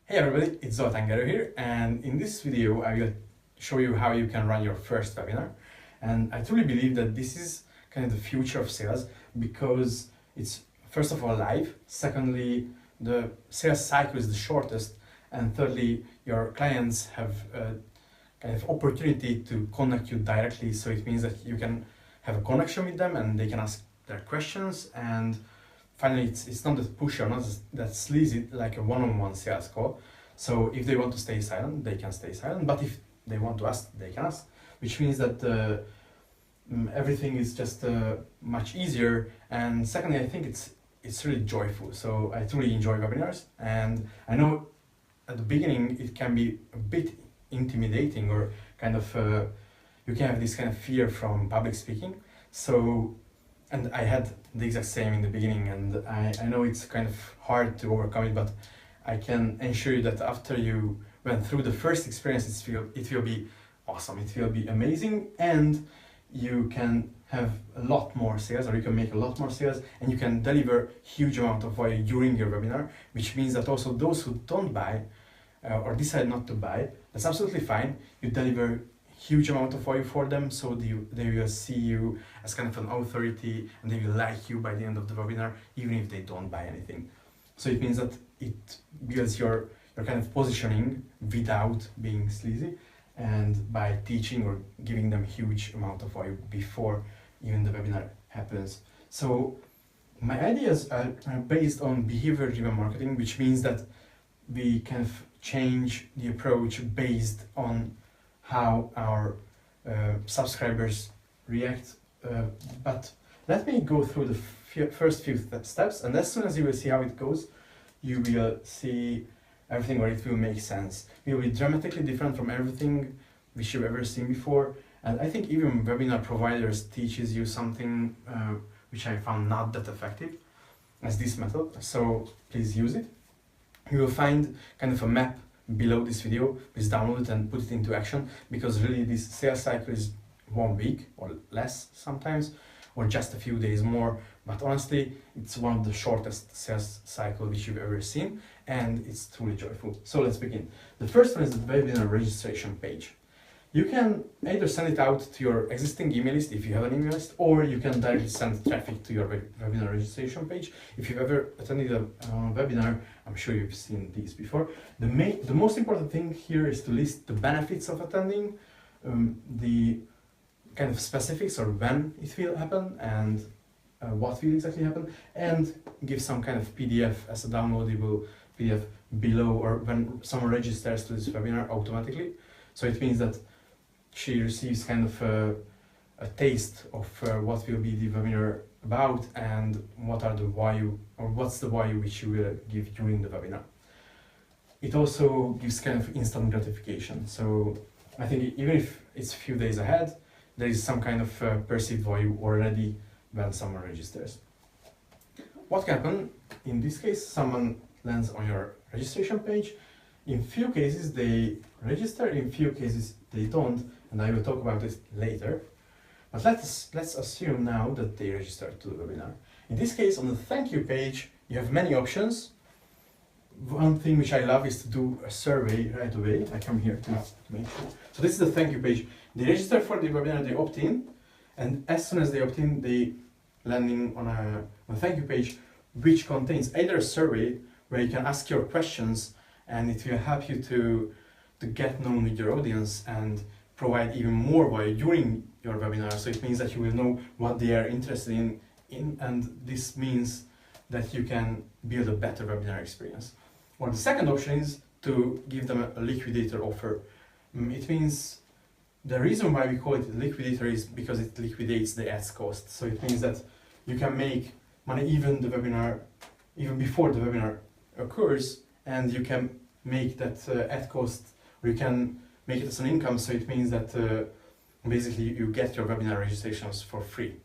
Hey everybody, it's Zoltán here, and in this video I will show you how you can run your first webinar. And I truly believe that this is kind of the future of sales because it's first of all live, secondly the sales cycle is the shortest, and thirdly your clients have a kind of opportunity to connect you directly, so it means that you can have a connection with them and they can ask their questions. And finally, it's not that pushy or not that sleazy like a one-on-one sales call. So if they want to stay silent, they can stay silent. But if they want to ask, they can ask, which means that everything is just much easier. And secondly, I think it's really joyful. So I truly enjoy webinars, and I know at the beginning it can be a bit intimidating or kind of you can have this kind of fear from public speaking. And I had the exact same in the beginning, and I know it's kind of hard to overcome it, but I can assure you that after you went through the first experience, it will be awesome, it will be amazing, and you can have a lot more sales, or you can make a lot more sales, and you can deliver huge amount of value during your webinar, which means that also those who don't buy or decide not to buy, that's absolutely fine. You deliver huge amount of value for them, so they will see you as kind of an authority, and they will like you by the end of the webinar, even if they don't buy anything. So it means that it builds your kind of positioning without being sleazy, and by teaching or giving them huge amount of value before even the webinar happens. So my ideas are based on behavior-driven marketing, which means that we kind of change the approach based on how our subscribers react. But let me go through the first few steps, and as soon as you will see how it goes, you will see everything, or it will make sense. It will be dramatically different from everything which you've ever seen before. And I think even webinar providers teaches you something which I found not that effective as this method. So please use it. You will find kind of a map below this video. Please download it and put it into action, because really this sales cycle is 1 week or less sometimes, or just a few days more, but honestly it's one of the shortest sales cycle which you've ever seen, and it's truly joyful. So let's begin. The first one is the webinar registration page. You can either send it out to your existing email list if you have an email list, or you can directly send traffic to your webinar registration page. If you've ever attended a webinar, I'm sure you've seen these before. The most important thing here is to list the benefits of attending, the kind of specifics or when it will happen, and what will exactly happen, and give some kind of PDF as a downloadable PDF below, or when someone registers to this webinar automatically. So it means that she receives kind of a taste of what will be the webinar about, and what are the value, or what's the value which you will give during the webinar. It also gives kind of instant gratification. So I think even if it's a few days ahead, there is some kind of perceived value already when someone registers. What can happen in this case? Someone lands on your registration page. In few cases they register, in few cases they don't, and I will talk about this later. But let's assume now that they registered to the webinar. In this case, on the thank you page, you have many options. One thing which I love is to do a survey right away. I come here to make sure. So this is the thank you page. They register for the webinar, they opt in, and as soon as they opt in, they landing on a thank you page, which contains either a survey where you can ask your questions, and it will help you to get known with your audience and provide even more value during your webinar. So it means that you will know what they are interested in, and this means that you can build a better webinar experience. Or the second option is to give them a liquidator offer. It means the reason why we call it a liquidator is because it liquidates the ads cost. So it means that you can make money even before the webinar occurs, and you can make that ad cost, or you can make it as an income. So it means that basically you get your webinar registrations for free.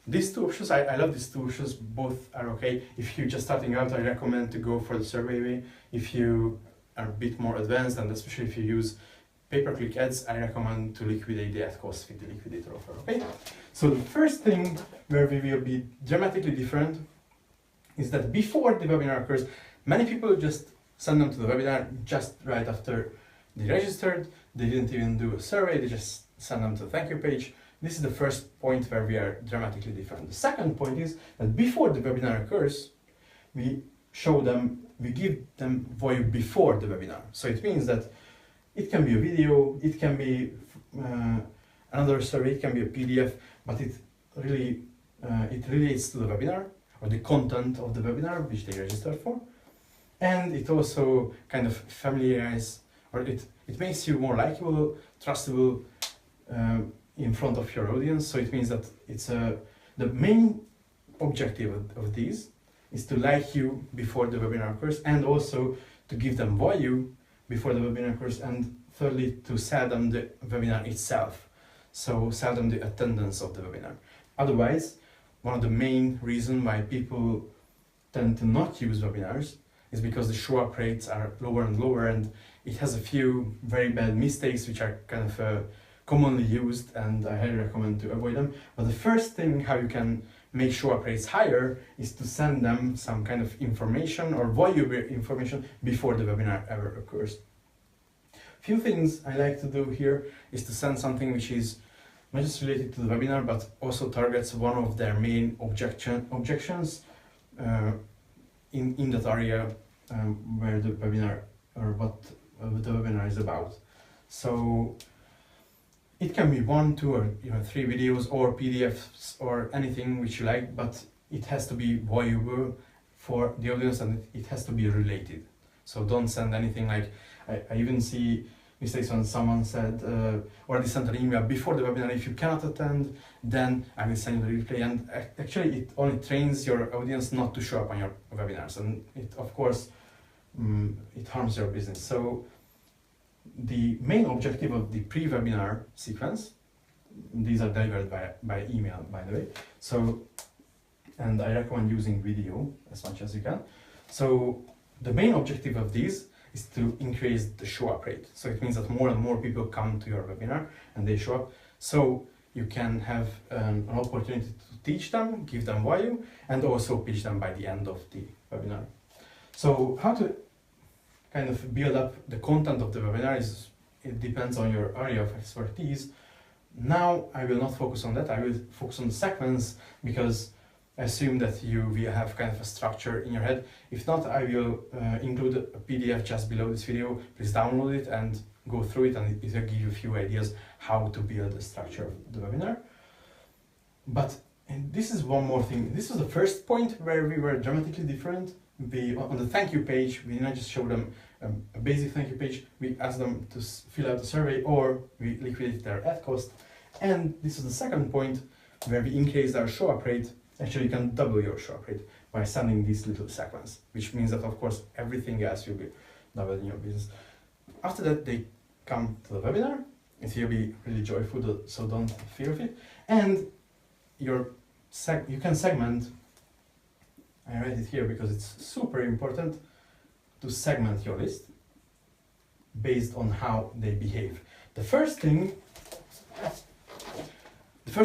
These two options, I love these two options, both are okay. If you're just starting out, I recommend to go for the survey way. If you are a bit more advanced, and especially if you use pay-per-click ads, I recommend to liquidate the ad cost with the liquidator offer, okay? So the first thing where we will be dramatically different is that before the webinar occurs, many people just send them to the webinar just right after they registered. They didn't even do a survey, they just send them to the thank you page. This is the first point where we are dramatically different. The second point is that before the webinar occurs, we give them value before the webinar. So it means that it can be a video, it can be another survey, it can be a PDF, but it relates to the webinar or the content of the webinar which they registered for. And it also kind of it makes you more likable, trustable in front of your audience. So it means that it's the main objective of these is to like you before the webinar occurs, and also to give them value before the webinar occurs, and thirdly, to sell them the webinar itself. So sell them the attendance of the webinar. Otherwise, one of the main reasons why people tend to not use webinars is because the show-up rates are lower and lower, and it has a few very bad mistakes which are kind of commonly used, and I highly recommend to avoid them. But the first thing how you can make show-up rates higher is to send them some kind of information or valuable information before the webinar ever occurs. Few things I like to do here is to send something which is not just related to the webinar, but also targets one of their main objections in that area where the webinar or what the webinar is about. So it can be 1, 2, or even 3 videos or PDFs or anything which you like, but it has to be valuable for the audience and it has to be related. So don't send anything like, I even see mistakes when someone said, or they sent an email before the webinar, if you cannot attend, then I will send you the replay. And actually it only trains your audience not to show up on your webinars. And it, of course, it harms your business. So the main objective of the pre-webinar sequence, these are delivered by email, by the way. So, and I recommend using video as much as you can. So the main objective of these is to increase the show-up rate. So it means that more and more people come to your webinar and they show up. So you can have an opportunity to teach them, give them value, and also pitch them by the end of the webinar. So how to kind of build up the content of the webinar it depends on your area of expertise. Now I will not focus on that, I will focus on the sequence, because I assume that you will have kind of a structure in your head. If not, I will include a PDF just below this video. Please download it and go through it, and it will give you a few ideas how to build the structure of the webinar. But this is one more thing. This was the first point where we were dramatically different. On the thank you page, we did not just show them a basic thank you page, we asked them to fill out the survey, or we liquidated their ad cost. And this is the second point where we increased our show-up rate. Actually, you can double your show-up rate by sending this little sequence, which means that, of course, everything else will be double in your business. After that, they come to the webinar. It will be really joyful, so don't fear of it. And you can segment. I write it here because it's super important to segment your list based on how they behave. The first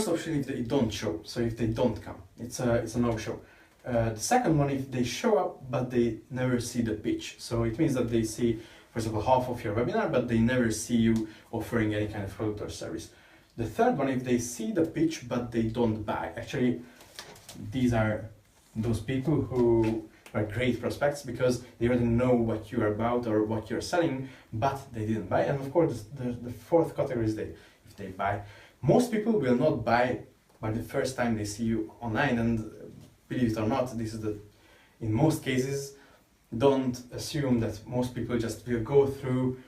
option, if they don't show, so if they don't come, it's a no-show. The second one, if they show up but they never see the pitch, so it means that they see, for example, half of your webinar, but they never see you offering any kind of product or service. The third one, if they see the pitch but they don't buy. Actually, these are those people who are great prospects because they already know what you're about or what you're selling, but they didn't buy. And of course, the fourth category is if they buy. Most people will not buy by the first time they see you online, and believe it or not, this is in most cases, don't assume that most people just will go through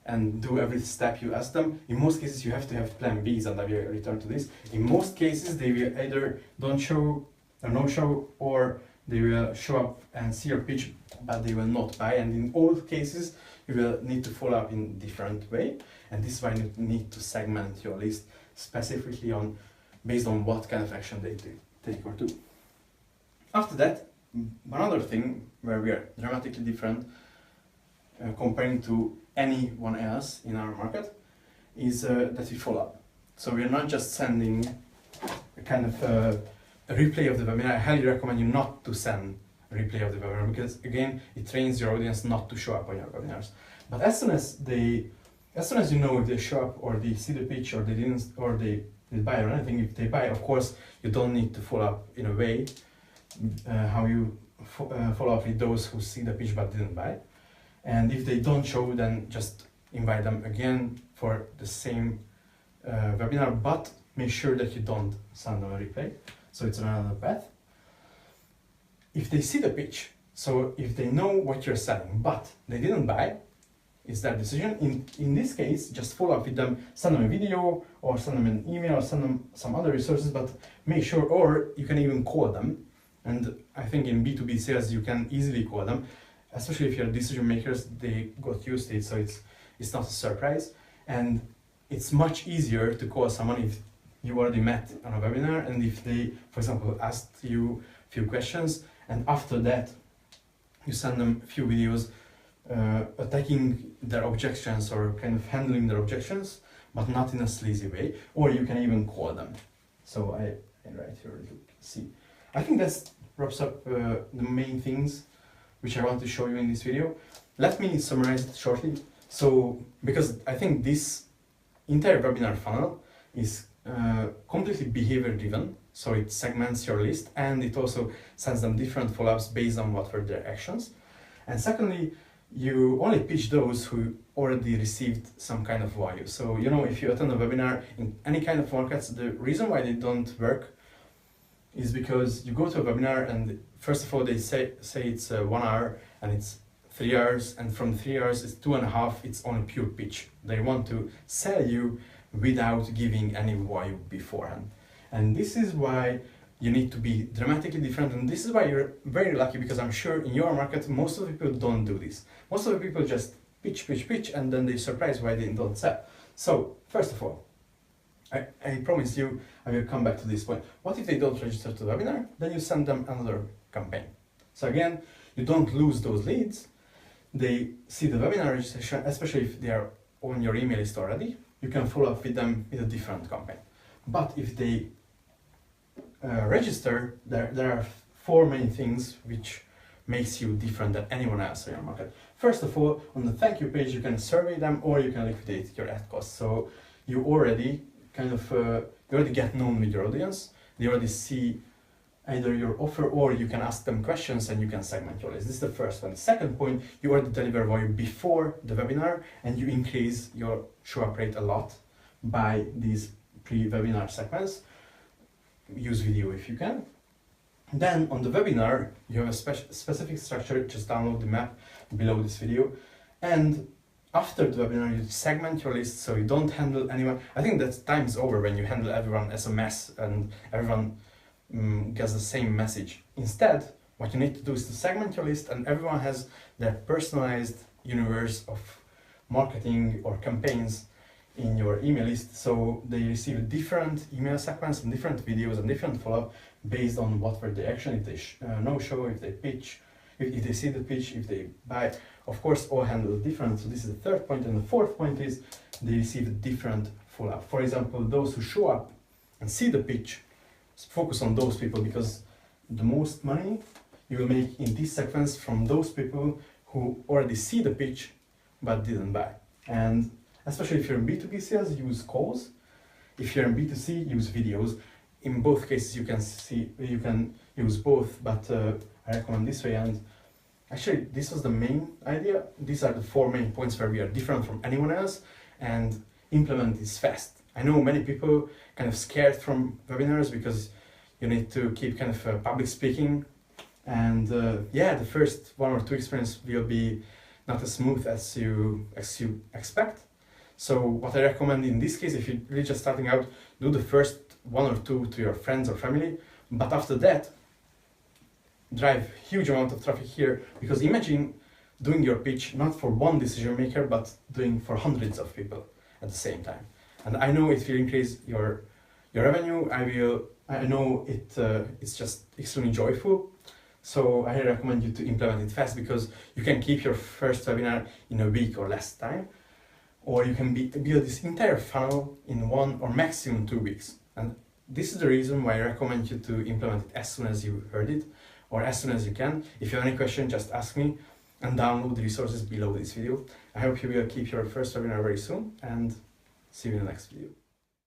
and do every step you ask them. In most cases, you have to have plan Bs, and I will return to this. In most cases, they will either don't show or no show, or they will show up and see your pitch, but they will not buy. And in all cases, you will need to follow up in different way. And this is why you need to segment your list specifically based on what kind of action they take or do. After that, another thing where we are dramatically different comparing to anyone else in our market is that we follow up. So we are not just sending a kind of a replay of the webinar. I highly recommend you not to send a replay of the webinar, because again, it trains your audience not to show up on your webinars. But as soon as you know if they show up or they see the pitch or they didn't, or they buy or anything, if they buy, of course, you don't need to follow up in a way how you follow up with those who see the pitch but didn't buy. And if they don't show, then just invite them again for the same webinar, but make sure that you don't send them a replay. So it's another path. If they see the pitch, so if they know what you're selling, but they didn't buy, it's their decision. In this case, just follow up with them, send them a video or send them an email or send them some other resources, but make sure, or you can even call them. And I think in B2B sales, you can easily call them, especially if you're decision makers, they got used to it, so it's not a surprise. And it's much easier to call someone if you already met on a webinar and if they, for example, asked you a few questions, and after that, you send them a few videos attacking their objections or kind of handling their objections, but not in a sleazy way, or you can even call them. So I write here, see. I think that wraps up the main things which I want to show you in this video. Let me summarize it shortly. So, because I think this entire webinar funnel is completely behavior driven, so it segments your list and it also sends them different follow-ups based on what were their actions. And secondly, you only pitch those who already received some kind of value. So, you know, if you attend a webinar in any kind of markets, the reason why they don't work is because you go to a webinar and first of all they say it's 1 hour and it's 3 hours, and from 3 hours it's 2.5, it's only pure pitch. They want to sell you without giving any value beforehand. And this is why you need to be dramatically different, and this is why you're very lucky, because I'm sure in your market most of the people don't do this. Most of the people just pitch, and then they're surprised why they don't sell. So first of all, I promise you I will come back to this point. What if they don't register to the webinar? Then you send them another campaign. So again, you don't lose those leads. They see the webinar registration, especially if they are on your email list already. You can follow up with them with a different campaign. But if they register, there are 4 main things which makes you different than anyone else in your market. First of all, on the thank you page, you can survey them or you can liquidate your ad costs. So you already you already get known with your audience. They already see either your offer, or you can ask them questions and you can segment your list. This is the first one. The second point, you already deliver value before the webinar and you increase your show up rate a lot by these pre-webinar segments. Use video if you can. Then on the webinar, you have a specific structure. Just download the map below this video. And after the webinar, you segment your list so you don't handle anyone. I think that time is over when you handle everyone as a mess and everyone gets the same message. Instead, what you need to do is to segment your list, and everyone has their personalized universe of marketing or campaigns in your email list, so they receive different email sequence and different videos and different follow-up based on what were the action, if they no-show, if they pitch, if they see the pitch, if they buy. Of course, all handled different. So this is the third point, and the fourth point is they receive a different follow-up. For example, those who show up and see the pitch, focus on those people, because the most money you will make in this sequence from those people who already see the pitch but didn't buy. And especially if you're in B2B sales, use calls. If you're in B2C, use videos. In both cases, you can use both, but I recommend this way. And actually, this was the main idea. These are the 4 main points where we are different from anyone else, and implement this fast. I know many people kind of scared from webinars because you need to keep kind of public speaking, and yeah, the first 1 or 2 experience will be not as smooth as you expect. So what I recommend in this case, if you're really just starting out, do the first 1 or 2 to your friends or family, but after that, drive huge amount of traffic here, because imagine doing your pitch not for 1 decision maker, but doing for hundreds of people at the same time. And I know it will increase your revenue. I know it's just extremely joyful. So I recommend you to implement it fast, because you can keep your first webinar in a week or less time, or you can build this entire funnel in 1 or maximum 2 weeks. And this is the reason why I recommend you to implement it as soon as you heard it. or as soon as you can. If you have any question, just ask me and download the resources below this video. I hope you will keep your first webinar very soon, and see you in the next video.